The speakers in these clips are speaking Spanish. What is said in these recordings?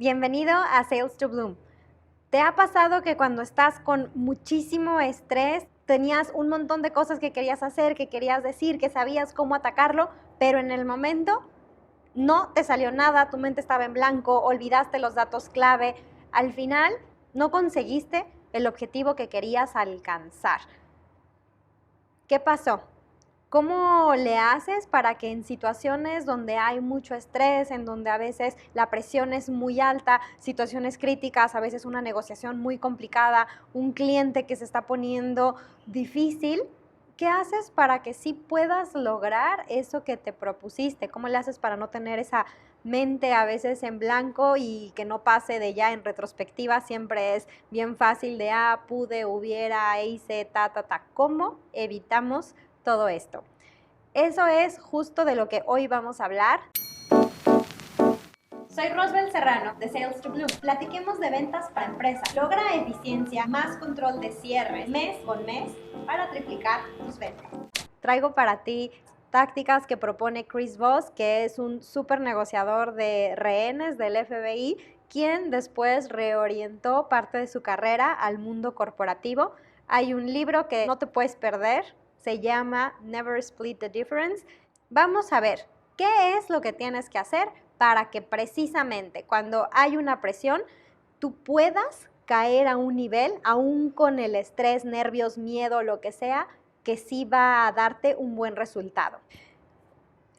Bienvenido a Sales to Bloom. ¿Te ha pasado que cuando estás con muchísimo estrés, tenías un montón de cosas que querías hacer, que querías decir, que sabías cómo atacarlo, pero en el momento no te salió nada, tu mente estaba en blanco, olvidaste los datos clave, al final no conseguiste el objetivo que querías alcanzar? ¿Qué pasó? ¿Cómo le haces para que en situaciones donde hay mucho estrés, en donde a veces la presión es muy alta, situaciones críticas, a veces una negociación muy complicada, un cliente que se está poniendo difícil, qué haces para que sí puedas lograr eso que te propusiste? ¿Cómo le haces para no tener esa mente a veces en blanco y que no pase de ya en retrospectiva? Siempre es bien fácil de, pude, hubiera, hice, ta. ¿Cómo evitamos todo esto? Eso es justo de lo que hoy vamos a hablar. Soy Rosbel Serrano de Sales to Bloom. Platiquemos de ventas para empresas. Logra eficiencia, más control de cierre mes con mes para triplicar tus ventas. Traigo para ti tácticas que propone Chris Voss, que es un súper negociador de rehenes del FBI, quien después reorientó parte de su carrera al mundo corporativo. Hay un libro que no te puedes perder, se llama Never Split the Difference. Vamos a ver qué es lo que tienes que hacer para que precisamente cuando hay una presión, tú puedas caer a un nivel, aún con el estrés, nervios, miedo, lo que sea, que sí va a darte un buen resultado.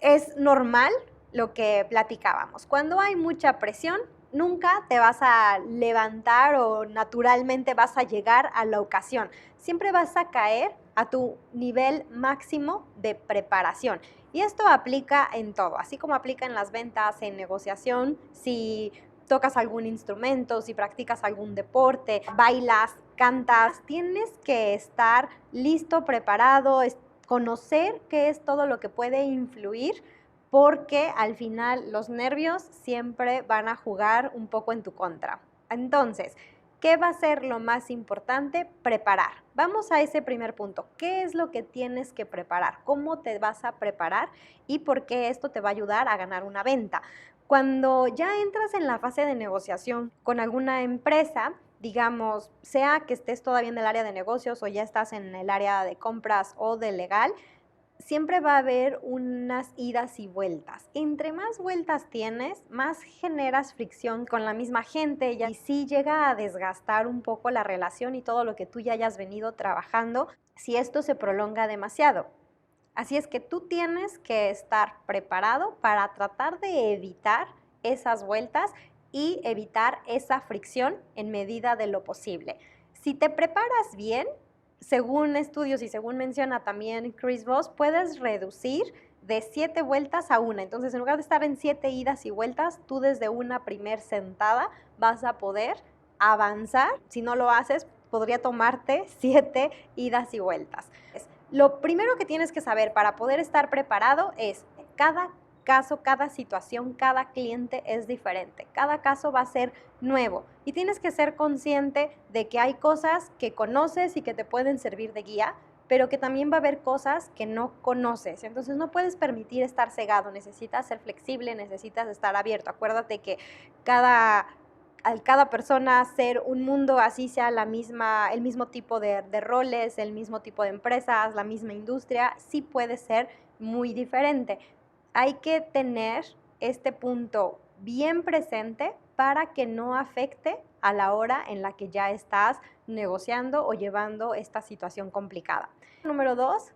Es normal lo que platicábamos. Cuando hay mucha presión, nunca te vas a levantar o naturalmente vas a llegar a la ocasión. Siempre vas a caer a tu nivel máximo de preparación. Y esto aplica en todo, así como aplica en las ventas, en negociación, si tocas algún instrumento, si practicas algún deporte, bailas, cantas, tienes que estar listo, preparado, conocer qué es todo lo que puede influir, porque al final los nervios siempre van a jugar un poco en tu contra. Entonces, ¿qué va a ser lo más importante? Preparar. Vamos a ese primer punto. ¿Qué es lo que tienes que preparar? ¿Cómo te vas a preparar? ¿Y por qué esto te va a ayudar a ganar una venta? Cuando ya entras en la fase de negociación con alguna empresa, digamos, sea que estés todavía en el área de negocios o ya estás en el área de compras o de legal, siempre va a haber unas idas y vueltas. Entre más vueltas tienes, más generas fricción con la misma gente y sí llega a desgastar un poco la relación y todo lo que tú ya hayas venido trabajando si esto se prolonga demasiado. Así es que tú tienes que estar preparado para tratar de evitar esas vueltas y evitar esa fricción en medida de lo posible. Si te preparas bien, según estudios y según menciona también Chris Voss, puedes reducir de 7 vueltas a una. Entonces, en lugar de estar en 7 idas y vueltas, tú desde una primer sentada vas a poder avanzar. Si no lo haces, podría tomarte 7 idas y vueltas. Lo primero que tienes que saber para poder estar preparado es cada caso, cada situación, cada cliente es diferente. Cada caso va a ser nuevo y tienes que ser consciente de que hay cosas que conoces y que te pueden servir de guía, pero que también va a haber cosas que no conoces. Entonces no puedes permitir estar cegado, necesitas ser flexible, necesitas estar abierto. Acuérdate que al cada persona ser un mundo, así sea el mismo tipo de roles, el mismo tipo de empresas, la misma industria, sí puede ser muy diferente. Hay que tener este punto bien presente para que no afecte a la hora en la que ya estás negociando o llevando esta situación complicada. Número 2,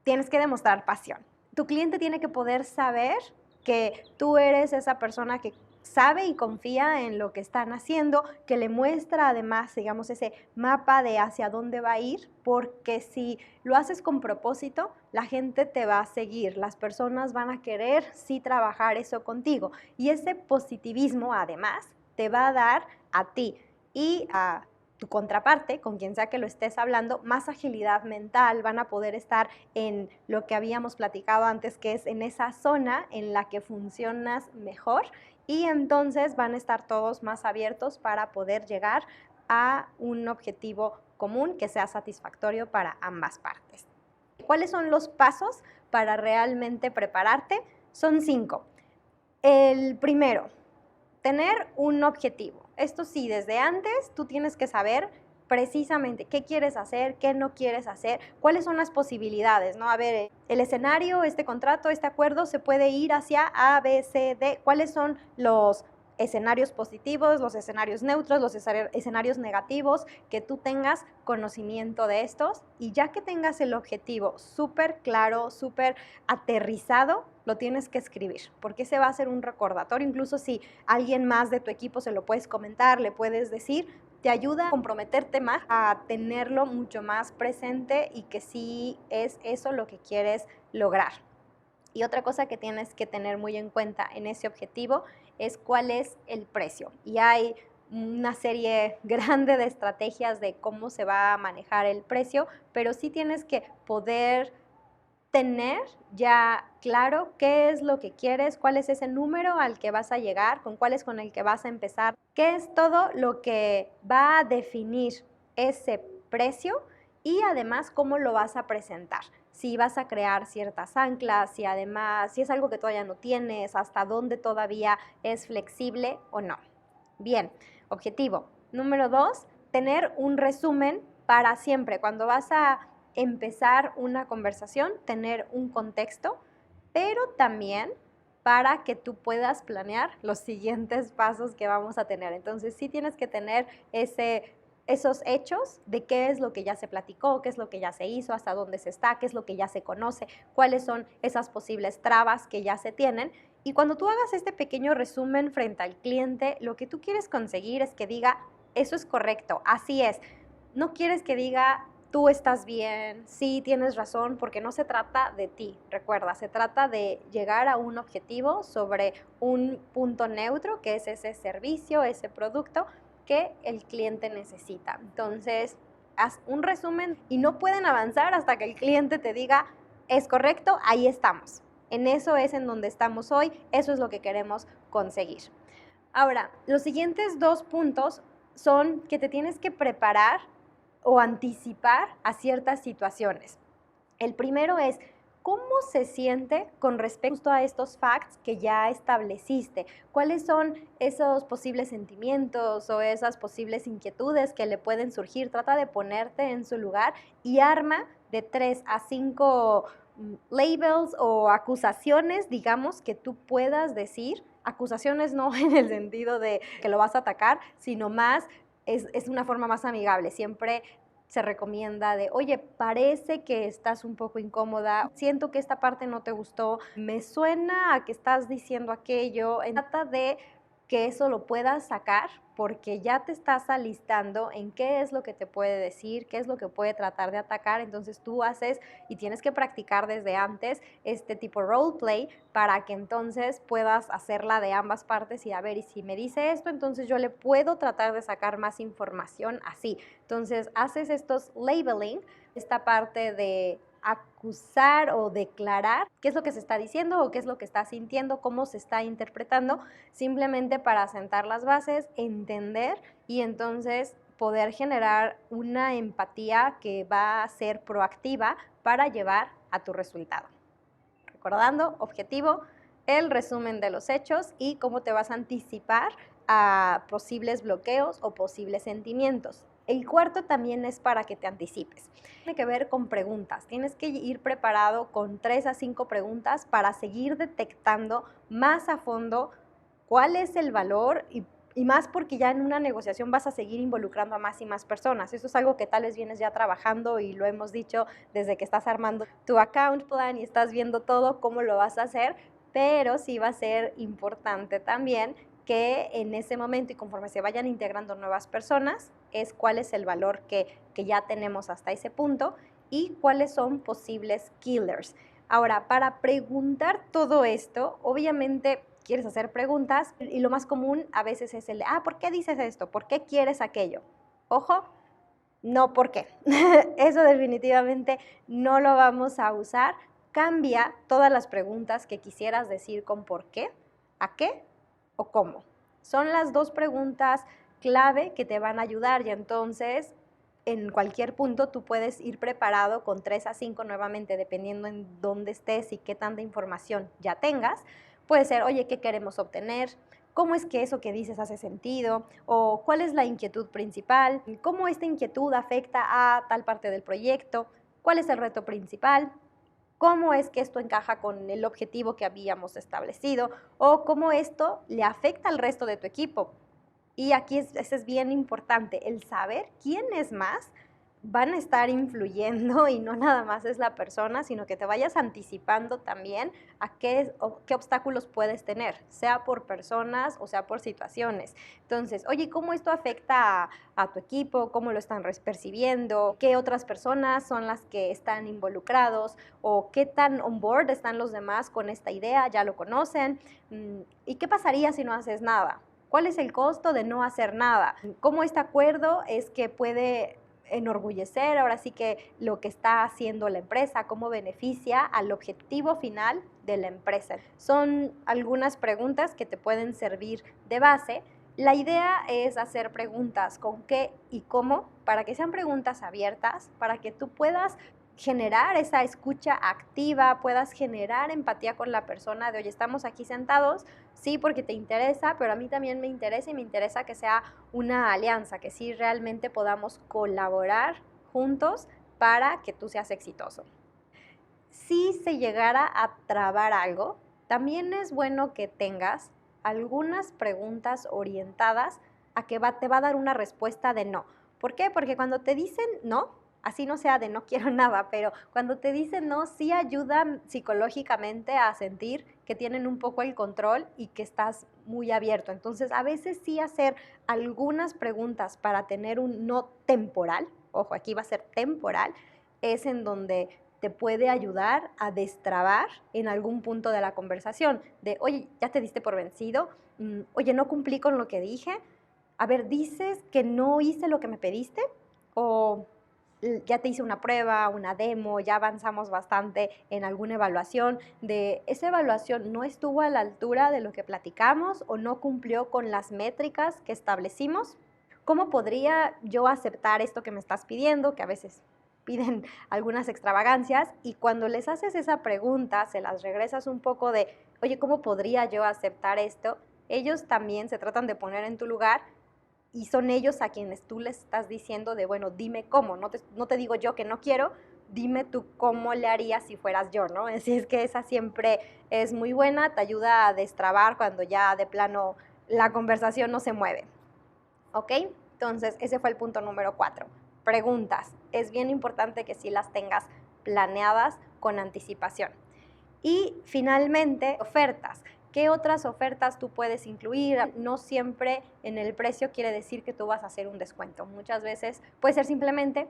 tienes que demostrar pasión. Tu cliente tiene que poder saber que tú eres esa persona que sabe y confía en lo que están haciendo, que le muestra además, digamos, ese mapa de hacia dónde va a ir, porque si lo haces con propósito, la gente te va a seguir, las personas van a querer sí trabajar eso contigo y ese positivismo además te va a dar a ti y a tu contraparte, con quien sea que lo estés hablando, más agilidad mental, van a poder estar en lo que habíamos platicado antes, que es en esa zona en la que funcionas mejor, y entonces van a estar todos más abiertos para poder llegar a un objetivo común que sea satisfactorio para ambas partes. ¿Cuáles son los pasos para realmente prepararte? Son 5. El primero, tener un objetivo. Esto sí, desde antes tú tienes que saber precisamente qué quieres hacer, qué no quieres hacer, cuáles son las posibilidades, ¿no? A ver, el escenario, este contrato, este acuerdo se puede ir hacia A, B, C, D. ¿Cuáles son los escenarios positivos, los escenarios neutros, los escenarios negativos? Que tú tengas conocimiento de estos, y ya que tengas el objetivo súper claro, súper aterrizado, lo tienes que escribir, porque ese va a ser un recordatorio. Incluso si alguien más de tu equipo se lo puedes comentar, le puedes decir, te ayuda a comprometerte más, a tenerlo mucho más presente y que sí es eso lo que quieres lograr. Y otra cosa que tienes que tener muy en cuenta en ese objetivo es cuál es el precio. Y hay una serie grande de estrategias de cómo se va a manejar el precio, pero sí tienes que poder tener ya claro qué es lo que quieres, cuál es ese número al que vas a llegar, con cuál es con el que vas a empezar, qué es todo lo que va a definir ese precio y además cómo lo vas a presentar. Si vas a crear ciertas anclas, si además, si es algo que todavía no tienes, hasta dónde todavía es flexible o no. Bien, objetivo. Número 2, tener un resumen para siempre. Cuando vas a empezar una conversación, tener un contexto, pero también para que tú puedas planear los siguientes pasos que vamos a tener. Entonces sí tienes que tener esos hechos de qué es lo que ya se platicó, qué es lo que ya se hizo, hasta dónde se está, qué es lo que ya se conoce, cuáles son esas posibles trabas que ya se tienen. Y cuando tú hagas este pequeño resumen frente al cliente, lo que tú quieres conseguir es que diga, eso es correcto, así es. No quieres que diga, tú estás bien, sí, tienes razón, porque no se trata de ti, recuerda, se trata de llegar a un objetivo sobre un punto neutro, que es ese servicio, ese producto que el cliente necesita. Entonces, haz un resumen y no pueden avanzar hasta que el cliente te diga, es correcto, ahí estamos. En eso es en donde estamos hoy, eso es lo que queremos conseguir. Ahora, los siguientes 2 puntos son que te tienes que preparar o anticipar a ciertas situaciones. El primero es, ¿cómo se siente con respecto a estos facts que ya estableciste? ¿Cuáles son esos posibles sentimientos o esas posibles inquietudes que le pueden surgir? Trata de ponerte en su lugar y arma de 3 a 5 labels o acusaciones, digamos, que tú puedas decir. Acusaciones no en el sentido de que lo vas a atacar, sino más es una forma más amigable. Siempre se recomienda de, oye, parece que estás un poco incómoda, siento que esta parte no te gustó, me suena a que estás diciendo aquello. Trata de que eso lo puedas sacar porque ya te estás alistando en qué es lo que te puede decir, qué es lo que puede tratar de atacar. Entonces tú haces y tienes que practicar desde antes este tipo roleplay para que entonces puedas hacerla de ambas partes y a ver, y si me dice esto, entonces yo le puedo tratar de sacar más información así. Entonces haces estos labeling, esta parte de acusar o declarar qué es lo que se está diciendo o qué es lo que está sintiendo, cómo se está interpretando, simplemente para sentar las bases, entender y entonces poder generar una empatía que va a ser proactiva para llevar a tu resultado. Recordando, objetivo, el resumen de los hechos y cómo te vas a anticipar a posibles bloqueos o posibles sentimientos. El cuarto también es para que te anticipes. Tiene que ver con preguntas. Tienes que ir preparado con 3 a 5 preguntas para seguir detectando más a fondo cuál es el valor y más porque ya en una negociación vas a seguir involucrando a más y más personas. Eso es algo que tal vez vienes ya trabajando y lo hemos dicho desde que estás armando tu account plan y estás viendo todo, cómo lo vas a hacer, pero sí va a ser importante también que en ese momento y conforme se vayan integrando nuevas personas, es cuál es el valor que ya tenemos hasta ese punto y cuáles son posibles killers. Ahora, para preguntar todo esto, obviamente quieres hacer preguntas y lo más común a veces es el de, ¿por qué dices esto? ¿Por qué quieres aquello? Ojo, no por qué. Eso definitivamente no lo vamos a usar. Cambia todas las preguntas que quisieras decir con por qué, a qué o cómo. Son las 2 preguntas clave que te van a ayudar y entonces en cualquier punto tú puedes ir preparado con 3 a 5 nuevamente, dependiendo en dónde estés y qué tanta información ya tengas. Puede ser, oye, ¿qué queremos obtener? cómo es que eso que dices hace sentido, o cuál es la inquietud principal, cómo esta inquietud afecta a tal parte del proyecto, cuál es el reto principal, cómo es que esto encaja con el objetivo que habíamos establecido o cómo esto le afecta al resto de tu equipo. Y aquí eso es bien importante, el saber quiénes más van a estar influyendo y no nada más es la persona, sino que te vayas anticipando también a qué obstáculos puedes tener, sea por personas o sea por situaciones. Entonces, oye, ¿cómo esto afecta a tu equipo? ¿Cómo lo están percibiendo? ¿Qué otras personas son las que están involucrados? ¿O qué tan on board están los demás con esta idea? ¿Ya lo conocen? ¿Y qué pasaría si no haces nada? ¿Cuál es el costo de no hacer nada? ¿Cómo este acuerdo es que puede enorgullecer ahora sí que lo que está haciendo la empresa, cómo beneficia al objetivo final de la empresa? Son algunas preguntas que te pueden servir de base. La idea es hacer preguntas con qué y cómo, para que sean preguntas abiertas, para que tú puedas generar esa escucha activa, puedas generar empatía con la persona de, oye, estamos aquí sentados, sí, porque te interesa, pero a mí también me interesa y me interesa que sea una alianza, que sí realmente podamos colaborar juntos para que tú seas exitoso. Si se llegara a trabar algo, también es bueno que tengas algunas preguntas orientadas a que te va a dar una respuesta de no. ¿Por qué? Porque cuando te dicen no, así no sea de no quiero nada, pero cuando te dicen no, sí ayudan psicológicamente a sentir que tienen un poco el control y que estás muy abierto. Entonces, a veces sí hacer algunas preguntas para tener un no temporal, ojo, aquí va a ser temporal, es en donde te puede ayudar a destrabar en algún punto de la conversación, de, oye, ya te diste por vencido, oye, no cumplí con lo que dije, a ver, ¿dices que no hice lo que me pediste? O ya te hice una prueba, una demo, ya avanzamos bastante en alguna evaluación, de esa evaluación no estuvo a la altura de lo que platicamos o no cumplió con las métricas que establecimos. ¿Cómo podría yo aceptar esto que me estás pidiendo? Que a veces piden algunas extravagancias y cuando les haces esa pregunta, se las regresas un poco de, oye, ¿cómo podría yo aceptar esto? Ellos también se tratan de poner en tu lugar y son ellos a quienes tú les estás diciendo de, bueno, dime cómo, no te digo yo que no quiero, dime tú cómo le harías si fueras yo, ¿no? Así es que esa siempre es muy buena, te ayuda a destrabar cuando ya de plano la conversación no se mueve, ¿ok? Entonces, ese fue el punto número 4. Preguntas. Es bien importante que sí las tengas planeadas con anticipación. Y finalmente, ofertas. ¿Qué otras ofertas tú puedes incluir? No siempre en el precio quiere decir que tú vas a hacer un descuento. Muchas veces puede ser simplemente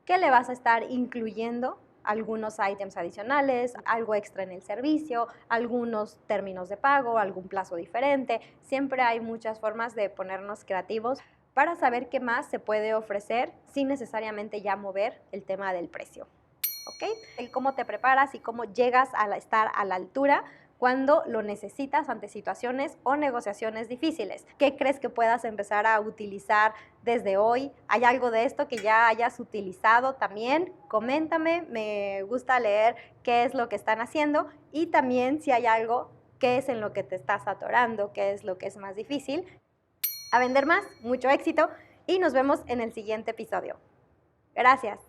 que le vas a estar incluyendo algunos ítems adicionales, algo extra en el servicio, algunos términos de pago, algún plazo diferente. Siempre hay muchas formas de ponernos creativos para saber qué más se puede ofrecer sin necesariamente ya mover el tema del precio. ¿Ok? El cómo te preparas y cómo llegas a estar a la altura cuando lo necesitas ante situaciones o negociaciones difíciles. ¿Qué crees que puedas empezar a utilizar desde hoy? ¿Hay algo de esto que ya hayas utilizado también? Coméntame, me gusta leer qué es lo que están haciendo y también si hay algo, qué es en lo que te estás atorando, qué es lo que es más difícil. A vender más, mucho éxito y nos vemos en el siguiente episodio. Gracias.